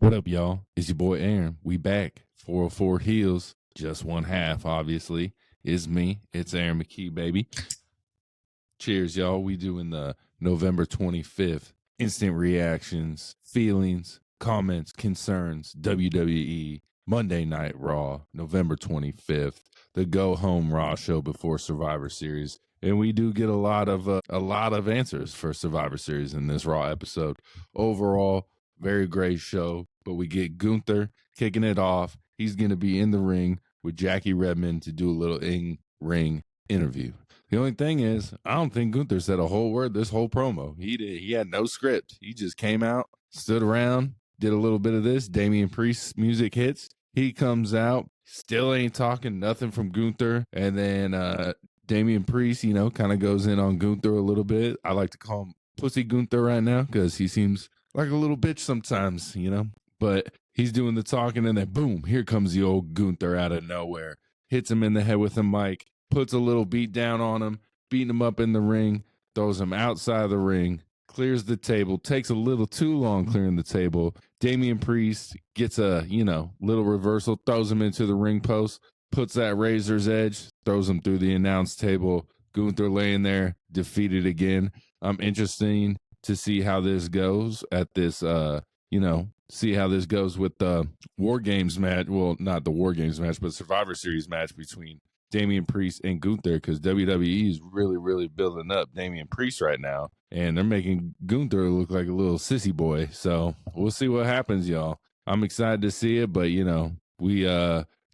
What up, y'all? It's your boy Aaron. We back. 404 Heels. Just one half, obviously. Is me. It's Aaron McKee, baby. Cheers, y'all. We doing the November 25th instant reactions, feelings, comments, concerns, WWE Monday Night Raw, November 25th, the Go Home Raw show before Survivor Series. And we do get a lot of answers for Survivor Series in this Raw episode. Overall, very great show, but we get Gunther kicking it off. He's going to be in the ring with Jackie Redmond to do a little in-ring interview. The only thing is, I don't think Gunther said a whole word this whole promo. He had no script. He just came out, stood around, did a little bit of this. Damien Priest music hits. He comes out, still ain't talking, nothing from Gunther. And then Damien Priest, kind of goes in on Gunther a little bit. I like to call him Pussy Gunther right now because he seems like a little bitch sometimes, But he's doing the talking, and then boom, here comes the old Gunther out of nowhere. Hits him in the head with a mic, puts a little beat down on him, beating him up in the ring, throws him outside of the ring, clears the table, takes a little too long clearing the table. Damien Priest gets a, little reversal, throws him into the ring post, puts that razor's edge, throws him through the announce table. Gunther laying there, defeated again. I'm interested to see how this goes at this, see how this goes with the War Games match. Well, not the War Games match, but Survivor Series match between Damien Priest and Gunther, because WWE is really, really building up Damien Priest right now, and they're making Gunther look like a little sissy boy. So we'll see what happens, y'all. I'm excited to see it, but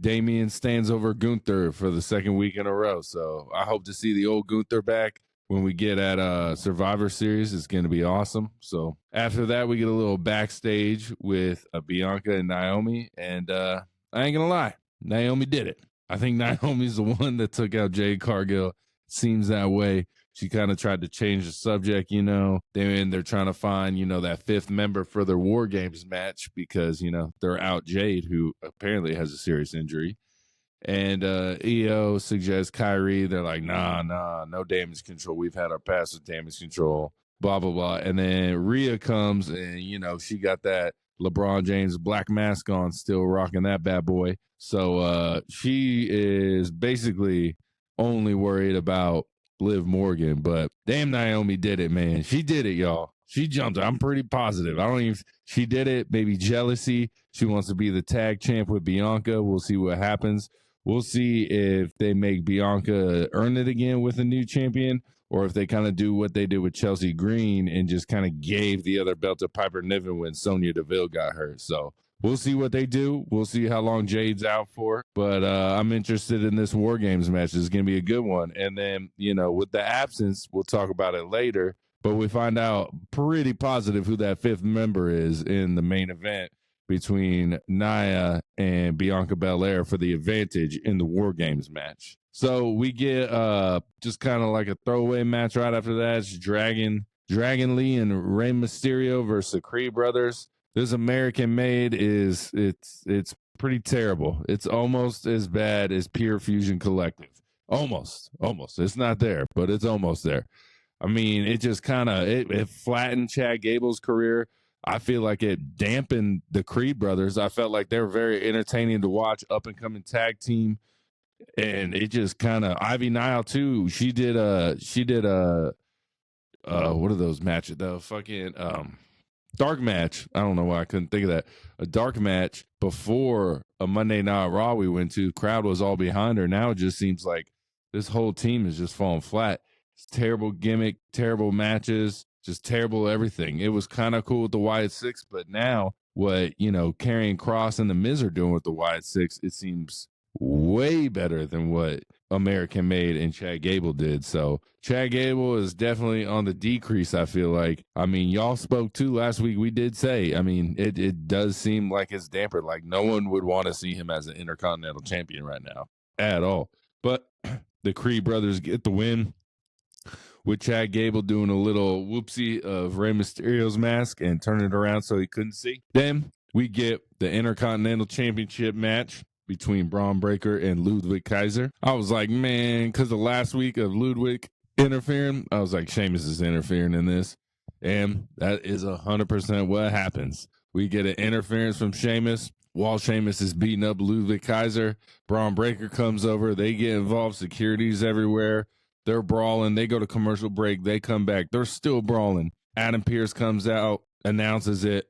Damien stands over Gunther for the second week in a row. So I hope to see the old Gunther back when we get at Survivor Series. It's going to be awesome. So after that, we get a little backstage with Bianca and Naomi. And I ain't going to lie, Naomi did it. I think Naomi's the one that took out Jade Cargill. Seems that way. She kind of tried to change the subject, They're trying to find, that fifth member for their War Games match because, they're out Jade, who apparently has a serious injury. And EO suggests Kyrie. They're like, nah, no damage control. We've had our past with damage control, blah, blah, blah. And then Rhea comes and, she got that LeBron James black mask on, still rocking that bad boy. So she is basically only worried about Liv Morgan. But damn, Naomi did it, man. She did it, y'all. She jumped. I'm pretty positive. She did it. Maybe jealousy. She wants to be the tag champ with Bianca. We'll see what happens. We'll see if they make Bianca earn it again with a new champion, or if they kind of do what they did with Chelsea Green and just kind of gave the other belt to Piper Niven when Sonya Deville got hurt. So we'll see what they do. We'll see how long Jade's out for. But I'm interested in this War Games match. It's going to be a good one. And then, with the absence, we'll talk about it later. But we find out pretty positive who that fifth member is in the main event between Nia and Bianca Belair for the advantage in the War Games match. So we get just kind of like a throwaway match right after that. It's Dragon Lee and Rey Mysterio versus the Creed brothers. This American Made it's pretty terrible. It's almost as bad as Pure Fusion Collective. Almost. It's not there, but it's almost there. I mean, it just kind of it flattened Chad Gable's career. I feel like it dampened the Creed brothers. I felt like they were very entertaining to watch, up and coming tag team, and it just kind of Ivy Nile too. She did a what are those matches? The fucking dark match. I don't know why I couldn't think of that. A dark match before a Monday Night Raw we went to. Crowd was all behind her. Now it just seems like this whole team is just falling flat. It's terrible gimmick, terrible matches, just terrible everything. It was kind of cool with the Wyatt Six, but now what, Karrion Kross and the Miz are doing with the Wyatt Six, it seems way better than what American Made and Chad Gable did. So Chad Gable is definitely on the decrease, I feel like. I mean, y'all spoke too last week. We did say, it does seem like it's dampered. Like no one would want to see him as an Intercontinental Champion right now at all. But the Creed brothers get the win, with Chad Gable doing a little whoopsie of Rey Mysterio's mask and turning it around so he couldn't see. Then we get the Intercontinental Championship match between Braun Breaker and Ludwig Kaiser. I was like, man, because of last week of Ludwig interfering, I was like, Sheamus is interfering in this. And that is 100% what happens. We get an interference from Sheamus. While Sheamus is beating up Ludwig Kaiser, Braun Breaker comes over. They get involved. Security's everywhere. They're brawling. They go to commercial break. They come back. They're still brawling. Adam Pearce comes out, announces it.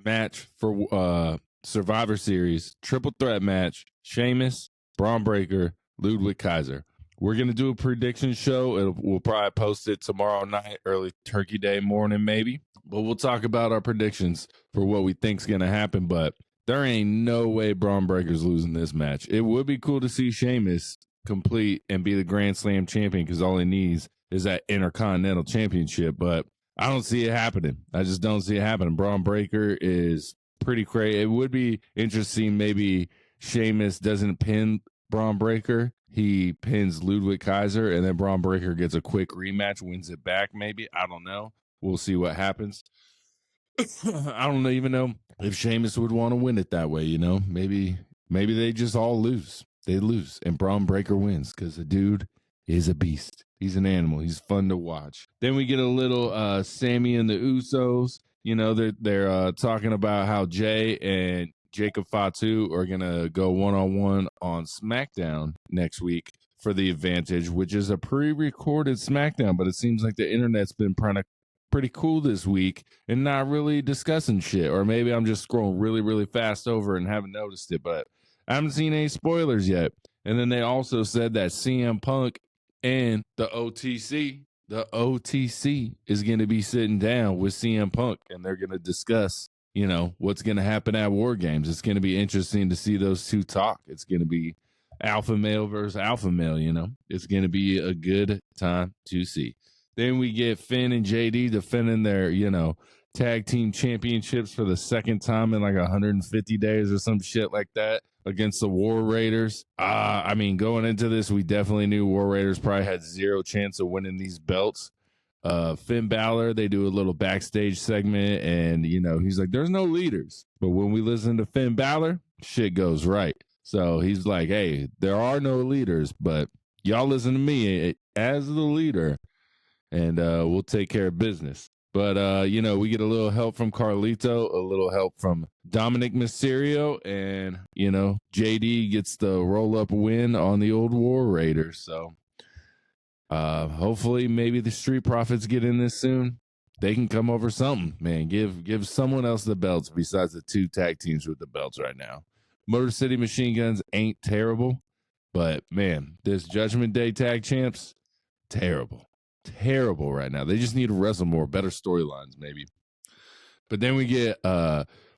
Match for Survivor Series. Triple threat match. Sheamus, Braun Breaker, Ludwig Kaiser. We're going to do a prediction show. We'll probably post it tomorrow night, early Turkey Day morning maybe. But we'll talk about our predictions for what we think's going to happen. But there ain't no way Braun Breaker's losing this match. It would be cool to see Sheamus complete and be the Grand Slam champion because all he needs is that Intercontinental Championship. But I don't see it happening. I just don't see it happening. Braun Breaker is pretty crazy. It would be interesting maybe Sheamus doesn't pin Braun Breaker. He pins Ludwig Kaiser, and then Braun Breaker gets a quick rematch, wins it back maybe. I don't know. We'll see what happens. I don't even know if Sheamus would want to win it that way, you know. Maybe they just all lose. They lose, and Braun Breaker wins because the dude is a beast. He's an animal. He's fun to watch. Then we get a little Sammy and the Usos. You know, they're talking about how Jay and Jacob Fatu are going to go one-on-one on SmackDown next week for the advantage, which is a pre-recorded SmackDown, but it seems like the internet's been pretty cool this week and not really discussing shit. Or maybe I'm just scrolling really, really fast over and haven't noticed it, but I haven't seen any spoilers yet. And then they also said that CM Punk and the OTC is going to be sitting down with CM Punk, and they're going to discuss, you know, what's going to happen at War Games. It's going to be interesting to see those two talk. It's going to be alpha male versus alpha male, you know. It's going to be a good time to see. Then we get Finn and JD defending their, you know, tag team championships for the second time in like 150 days or some shit like that against the War Raiders. I mean, going into this, we definitely knew War Raiders probably had zero chance of winning these belts. Finn Balor, they do a little backstage segment, and, you know, he's like, there's no leaders. But when we listen to Finn Balor, shit goes right. So he's like, hey, there are no leaders, but y'all listen to me as the leader, and we'll take care of business. But, you know, we get a little help from Carlito, a little help from Dominic Mysterio, and, you know, JD gets the roll-up win on the old War Raiders. So hopefully maybe the Street Profits get in this soon. They can come over something, man. Give someone else the belts besides the two tag teams with the belts right now. Motor City Machine Guns ain't terrible, but, man, this Judgment Day tag champs, terrible right now. They just need to wrestle more, better storylines maybe. But then we get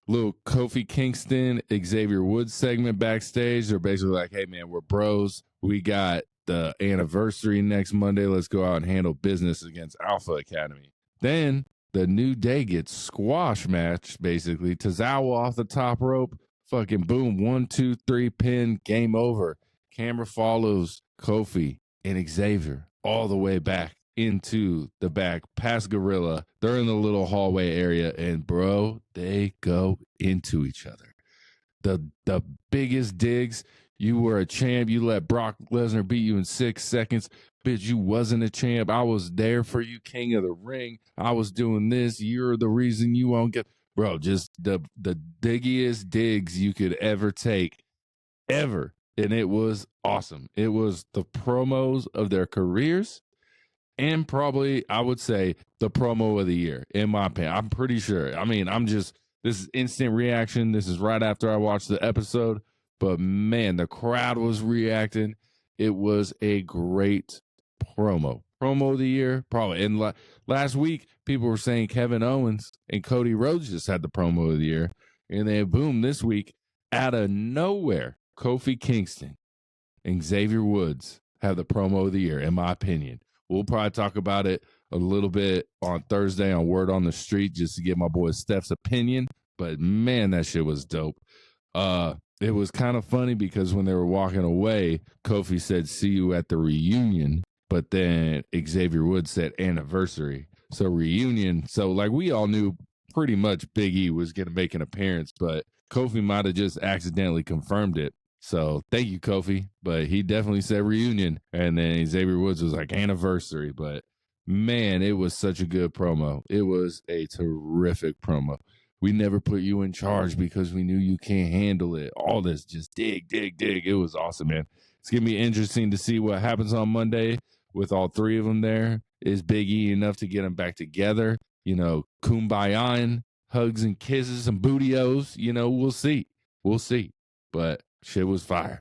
little Kofi Kingston, Xavier Woods segment backstage. They're basically like, hey man, we're bros. We got the anniversary next Monday. Let's go out and handle business against Alpha Academy. Then the New Day gets squash match, basically. Tozawa off the top rope. Fucking boom. 1, 2, 3 pin. Game over. Camera follows Kofi and Xavier all the way back into the back past Gorilla. They're in the little hallway area, and bro, they go into each other. The biggest digs. You were a champ. You let Brock Lesnar beat you in 6 seconds. Bitch, you wasn't a champ. I was there for you, King of the Ring. I was doing this. You're the reason you won't get. Bro, just the diggiest digs you could ever take, ever. And it was awesome. It was the promos of their careers. And probably, I would say, the promo of the year, in my opinion. I'm pretty sure. I mean, this is instant reaction. This is right after I watched the episode. But, man, the crowd was reacting. It was a great promo. Promo of the year, probably. And last week, people were saying Kevin Owens and Cody Rhodes just had the promo of the year. And then, boom, this week, out of nowhere, Kofi Kingston and Xavier Woods have the promo of the year, in my opinion. We'll probably talk about it a little bit on Thursday on Word on the Street just to get my boy Steph's opinion. But, man, that shit was dope. It was kind of funny because when they were walking away, Kofi said, see you at the reunion. But then Xavier Woods said anniversary. So reunion. So, like, we all knew pretty much Big E was going to make an appearance, but Kofi might have just accidentally confirmed it. So thank you, Kofi. But he definitely said reunion. And then Xavier Woods was like anniversary. But man, it was such a good promo. It was a terrific promo. We never put you in charge because we knew you can't handle it. All this, just dig. It was awesome, man. It's going to be interesting to see what happens on Monday with all three of them there. Is Big E enough to get them back together? Kumbaya, hugs and kisses and bootios. We'll see. But shit was fire.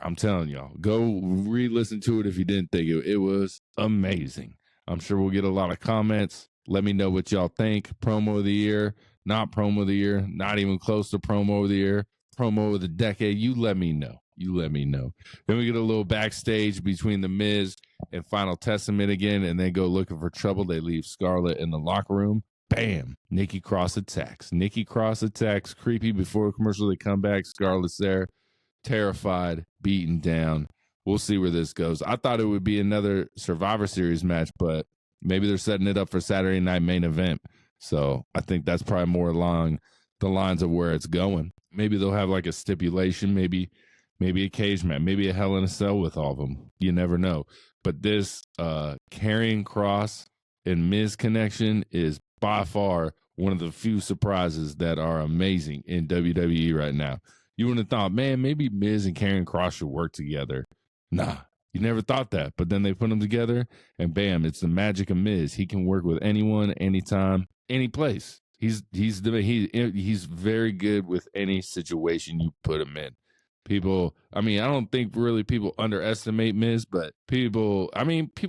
I'm telling y'all. Go re-listen to it if you didn't think it. It was amazing. I'm sure we'll get a lot of comments. Let me know what y'all think. Promo of the year, not promo of the year, not even close to promo of the year, promo of the decade. You let me know. Then we get a little backstage between The Miz and Final Testament again, and they go looking for trouble. They leave Scarlett in the locker room. Bam! Nikki Cross attacks. Creepy before the commercial. They come back. Scarlett's there, terrified, beaten down. We'll see where this goes. I thought it would be another Survivor Series match, but maybe they're setting it up for Saturday Night Main Event. So I think that's probably more along the lines of where it's going. Maybe they'll have like a stipulation, maybe a cage match, maybe a Hell in a Cell with all of them. You never know. But this Karrion Kross and Miz connection is by far one of the few surprises that are amazing in WWE right now. You wouldn't have thought, man, maybe Miz and Karrion Kross should work together. Nah, you never thought that. But then they put them together, and bam, it's the magic of Miz. He can work with anyone, anytime, any place. He's very good with any situation you put him in. People, I don't think really people underestimate Miz, but people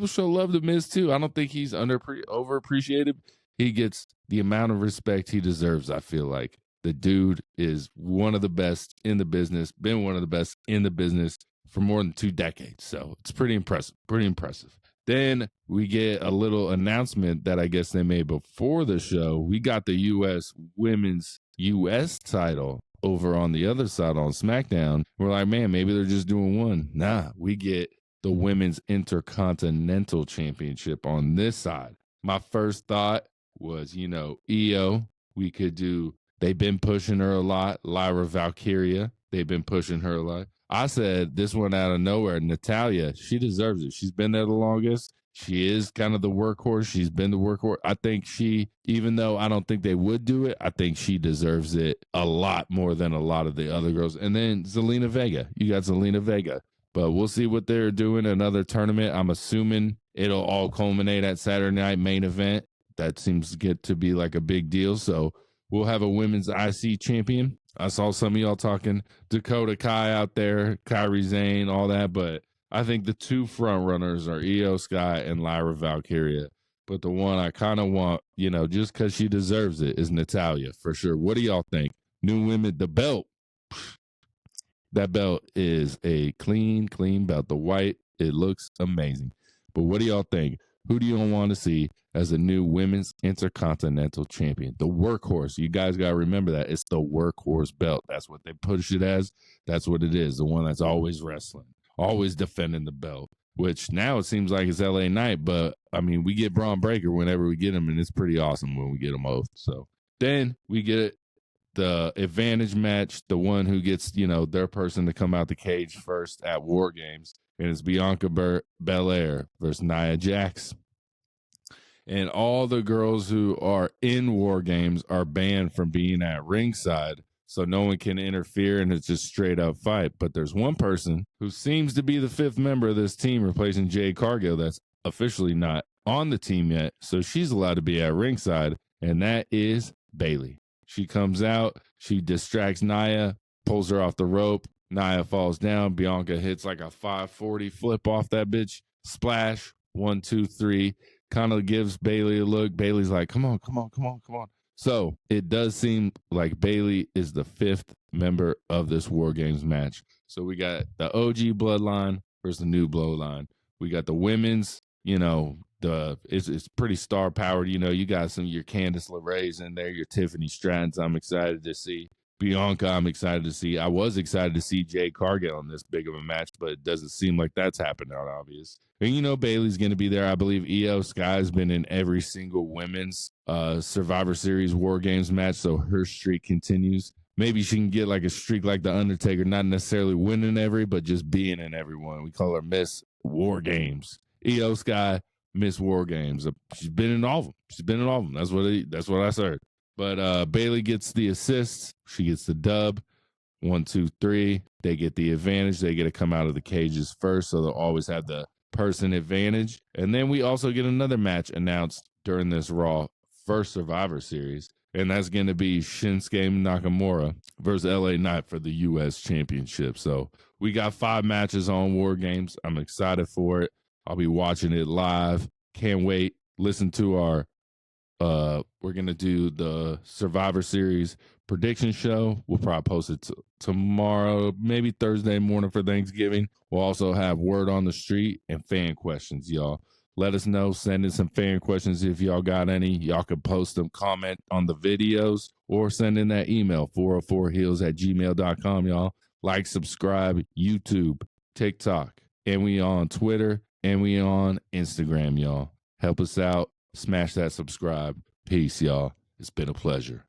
show love to Miz too. I don't think he's overappreciated. He gets the amount of respect he deserves, I feel like. The dude is one of the best in the business, been one of the best in the business for more than 2 decades. So it's pretty impressive. Then we get a little announcement that I guess they made before the show. We got the U.S. Women's U.S. title over on the other side on SmackDown. We're like, man, maybe they're just doing one. Nah, we get the Women's Intercontinental Championship on this side. My first thought was, EO, we could do, they've been pushing her a lot. Lyra Valkyria, they've been pushing her a lot. I said this one out of nowhere, Natalya, she deserves it. She's been there the longest. She is kind of the workhorse. She's been the workhorse. I think even though I don't think they would do it, I think she deserves it a lot more than a lot of the other girls. And then Zelina Vega. You got Zelina Vega. But we'll see what they're doing. Another tournament. I'm assuming it'll all culminate at Saturday Night Main Event. That seems to get to be like a big deal. So we'll have a women's IC champion. I saw some of y'all talking Dakota Kai out there, Kairi Sane, all that. But I think the 2 front runners are Io Sky and Lyra Valkyria. But the one I kind of want, just because she deserves it, is Natalya for sure. What do y'all think? New women, the belt. That belt is a clean belt. The white, it looks amazing. But what do y'all think? Who do you want to see as a new Women's Intercontinental Champion? The workhorse. You guys got to remember that. It's the workhorse belt. That's what they push it as. That's what it is. The one that's always wrestling, always defending the belt, which now it seems like it's LA Knight. But, we get Braun Breaker whenever we get him, and it's pretty awesome when we get them both. So then we get the advantage match, the one who gets, their person to come out the cage first at War Games. And it's Bianca Belair versus Nia Jax. And all the girls who are in War Games are banned from being at ringside. So no one can interfere, and it's just straight up fight. But there's one person who seems to be the 5th member of this team, replacing Jade Cargill, that's officially not on the team yet. So she's allowed to be at ringside, and that is Bayley. She comes out, she distracts Nia, pulls her off the rope. Nia falls down. Bianca hits like a 540 flip off that bitch. Splash. 1, 2, 3. Kind of gives Bayley a look. Bayley's like, come on. So it does seem like Bayley is the 5th member of this War Games match. So we got the OG bloodline versus the new bloodline. We got the women's, it's pretty star powered. You got some of your Candice LeRae's in there, your Tiffany Strattons. I'm excited to see. Bianca, I'm excited to see. I was excited to see Jade Cargill in this big of a match, but it doesn't seem like that's happening out obvious. And Bayley's going to be there. I believe Io Sky's been in every single women's Survivor Series War Games match, so her streak continues. Maybe she can get like a streak like The Undertaker, not necessarily winning every, but just being in everyone. We call her Miss War Games. Io Sky, Miss War Games. She's been in all of them. That's what I said. But Bailey gets the assist. She gets the dub. 1, 2, 3. They get the advantage. They get to come out of the cages first, so they'll always have the person advantage. And then we also get another match announced during this Raw first Survivor Series, and that's going to be Shinsuke Nakamura versus LA Knight for the U.S. Championship. So we got 5 matches on War Games. I'm excited for it. I'll be watching it live. Can't wait. Listen to our we're going to do the Survivor Series prediction show. We'll probably post it tomorrow, maybe Thursday morning for Thanksgiving. We'll also have word on the street and fan questions, y'all. Let us know. Send in some fan questions if y'all got any. Y'all can post them, comment on the videos, or send in that email, 404heels@gmail.com, y'all. Like, subscribe, YouTube, TikTok, and we on Twitter, and we on Instagram, y'all. Help us out. Smash that subscribe. Peace, y'all. It's been a pleasure.